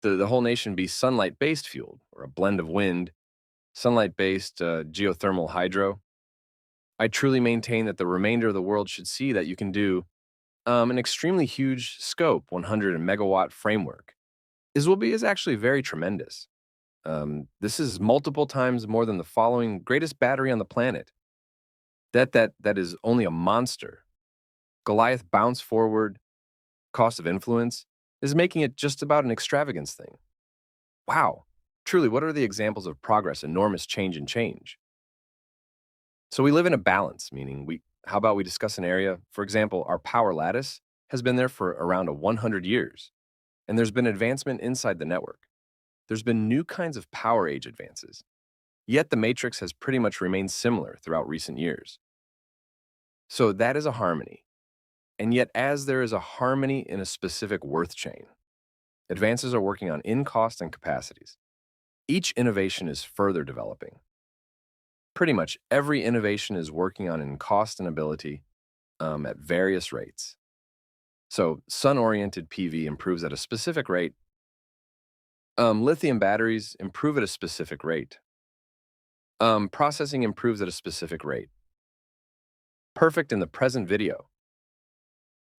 the whole nation be sunlight-based fueled, or a blend of wind, sunlight-based geothermal hydro. I truly maintain that the remainder of the world should see that you can do an extremely huge scope, 100 megawatt framework, is actually very tremendous. This is multiple times more than the following greatest battery on the planet. That is only a monster. Goliath bounce forward, cost of influence, is making it just about an extravagance thing. Wow. Truly, what are the examples of progress, enormous change and change? So we live in a balance, meaning how about we discuss an area, for example, our power lattice has been there for around 100 years, and there's been advancement inside the network. There's been new kinds of power age advances, yet the matrix has pretty much remained similar throughout recent years. So that is a harmony. And yet, as there is a harmony in a specific worth chain, advances are working on in-cost and capacities. Each innovation is further developing. Pretty much every innovation is working on in cost and ability at various rates. So sun-oriented PV improves at a specific rate. Lithium batteries improve at a specific rate. Processing improves at a specific rate. Perfect in the present video.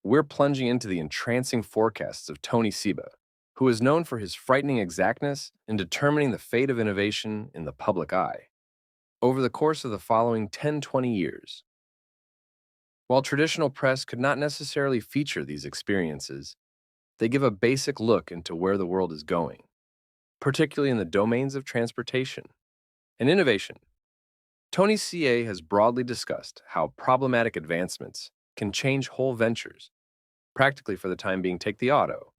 We're plunging into the entrancing forecasts of Tony SEBA, who is known for his frightening exactness in determining the fate of innovation in the public eye over the course of the following 10-20 years. While traditional press could not necessarily feature these experiences, they give a basic look into where the world is going, particularly in the domains of transportation and innovation. Tony CA has broadly discussed how problematic advancements can change whole ventures. Practically for the time being, take the auto,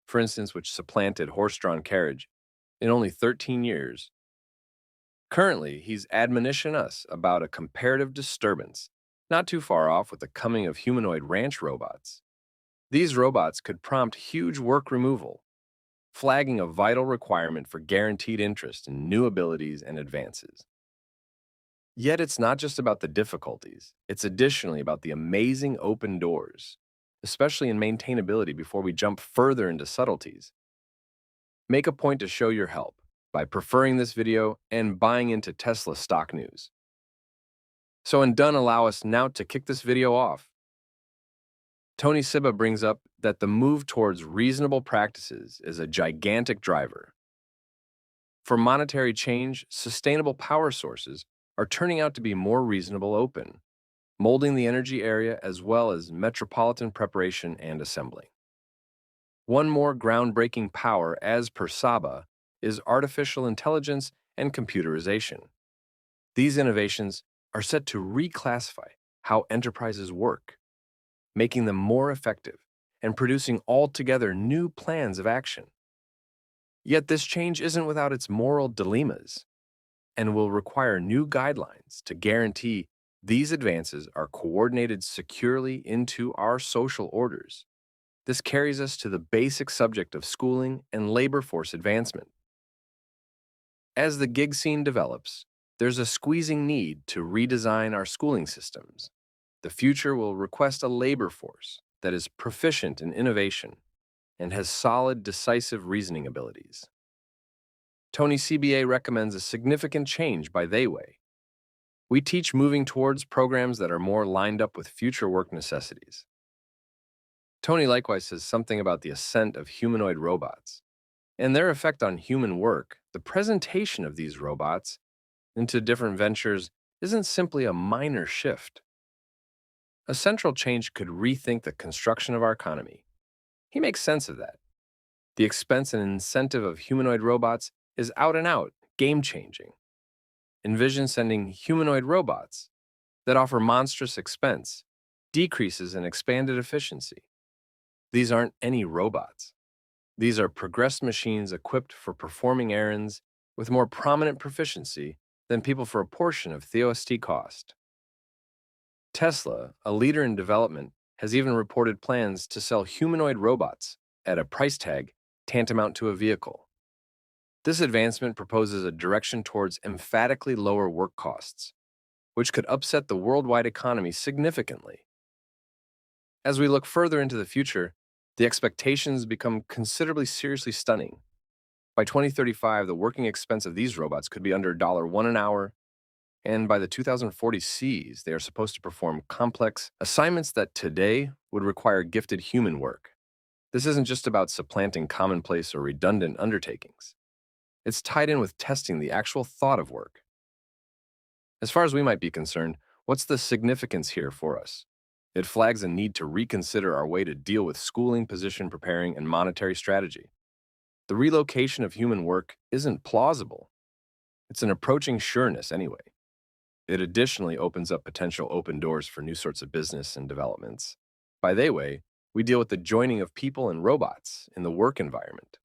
for instance, which supplanted horse-drawn carriage in only 13 years. Currently, he's admonitioned us about a comparative disturbance not too far off with the coming of humanoid ranch robots. These robots could prompt huge work removal, flagging a vital requirement for guaranteed interest in new abilities and advances. Yet it's not just about the difficulties, it's additionally about the amazing open doors, especially in maintainability before we jump further into subtleties. Make a point to show your help by preferring this video and buying into Tesla stock news. So allow us now to kick this video off. Tony SEBA brings up that the move towards reasonable practices is a gigantic driver. For monetary change, sustainable power sources are turning out to be more reasonable open, molding the energy area as well as metropolitan preparation and assembly. One more groundbreaking power, as per SEBA, is artificial intelligence and computerization. These innovations are set to reclassify how enterprises work, making them more effective and producing altogether new plans of action. Yet this change isn't without its moral dilemmas and will require new guidelines to guarantee these advances are coordinated securely into our social orders. This carries us to the basic subject of schooling and labor force advancement. As the gig scene develops, there's a squeezing need to redesign our schooling systems. The future will request a labor force that is proficient in innovation and has solid, decisive reasoning abilities. Tony CBA recommends a significant change by they way. We teach moving towards programs that are more lined up with future work necessities. Tony likewise says something about the ascent of humanoid robots and their effect on human work. The presentation of these robots into different ventures isn't simply a minor shift. A central change could rethink the construction of our economy. He makes sense of that. The expense and incentive of humanoid robots is out and out, game-changing. Envision sending humanoid robots that offer monstrous expense, decreases in expanded efficiency. These aren't any robots. These are progressed machines equipped for performing errands with more prominent proficiency than people for a portion of TSLA cost. Tesla, a leader in development, has even reported plans to sell humanoid robots at a price tag tantamount to a vehicle. This advancement proposes a direction towards emphatically lower work costs, which could upset the worldwide economy significantly. As we look further into the future, the expectations become considerably seriously stunning. By 2035, the working expense of these robots could be under $1 an hour, and by the 2040 Cs, they are supposed to perform complex assignments that today would require gifted human work. This isn't just about supplanting commonplace or redundant undertakings. It's tied in with testing the actual thought of work. As far as we might be concerned, what's the significance here for us? It flags a need to reconsider our way to deal with schooling, position preparing, and monetary strategy. The relocation of human work isn't plausible. It's an approaching sureness anyway. It additionally opens up potential open doors for new sorts of business and developments. By they way, we deal with the joining of people and robots in the work environment.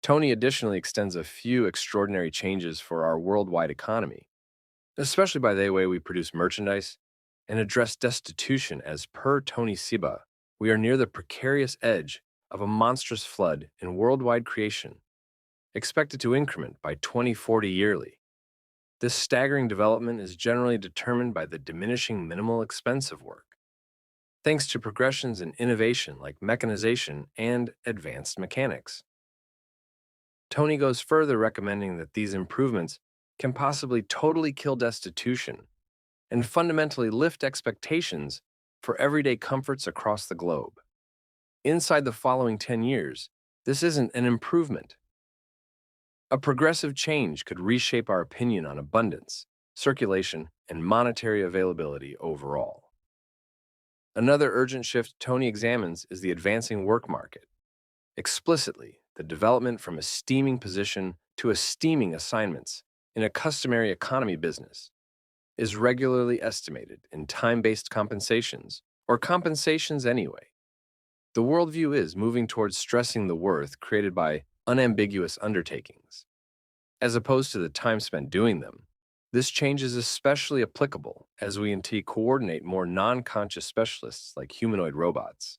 Tony additionally extends a few extraordinary changes for our worldwide economy, especially by the way we produce merchandise and address destitution. As per Tony SEBA, we are near the precarious edge of a monstrous flood in worldwide creation, expected to increment by 2040 yearly. This staggering development is generally determined by the diminishing minimal expense of work, thanks to progressions in innovation like mechanization and advanced mechanics. Tony goes further, recommending that these improvements can possibly totally kill destitution and fundamentally lift expectations for everyday comforts across the globe. Inside the following 10 years, this isn't an improvement. A progressive change could reshape our opinion on abundance, circulation, and monetary availability overall. Another urgent shift Tony examines is the advancing work market. Explicitly, the development from a steaming position to esteeming assignments in a customary economy business is regularly estimated in time-based compensations, or compensations anyway. The worldview is moving towards stressing the worth created by unambiguous undertakings, as opposed to the time spent doing them. This change is especially applicable as we coordinate more non-conscious specialists like humanoid robots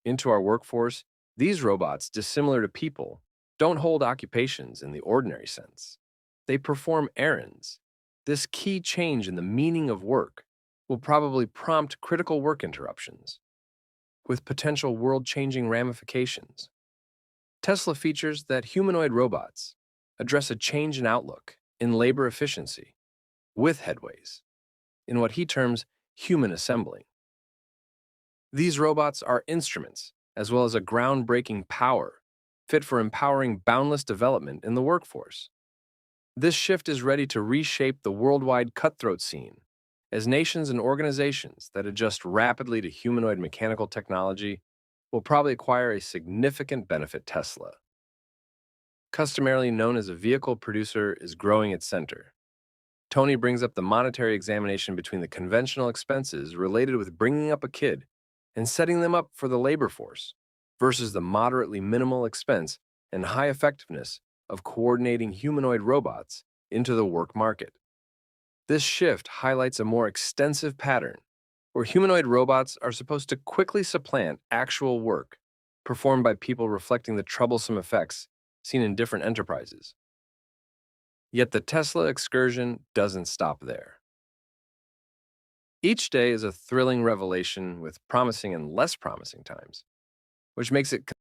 into our workforce. These robots, dissimilar to people, don't hold occupations in the ordinary sense. They perform errands. This key change in the meaning of work will probably prompt critical work interruptions, with potential world-changing ramifications. Tesla features that humanoid robots address a change in outlook in labor efficiency, with headways in what he terms human assembling. These robots are instruments, as well as a groundbreaking power, fit for empowering boundless development in the workforce. This shift is ready to reshape the worldwide cutthroat scene, as nations and organizations that adjust rapidly to humanoid mechanical technology will probably acquire a significant benefit. Tesla, customarily known as a vehicle producer, is growing its center. Tony brings up the monetary examination between the conventional expenses related with bringing up a kid and setting them up for the labor force versus the moderately minimal expense and high effectiveness of coordinating humanoid robots into the work market. This shift highlights a more extensive pattern where humanoid robots are supposed to quickly supplant actual work performed by people, reflecting the troublesome effects seen in different enterprises. Yet the Tesla excursion doesn't stop there. Each day is a thrilling revelation with promising and less promising times, which makes it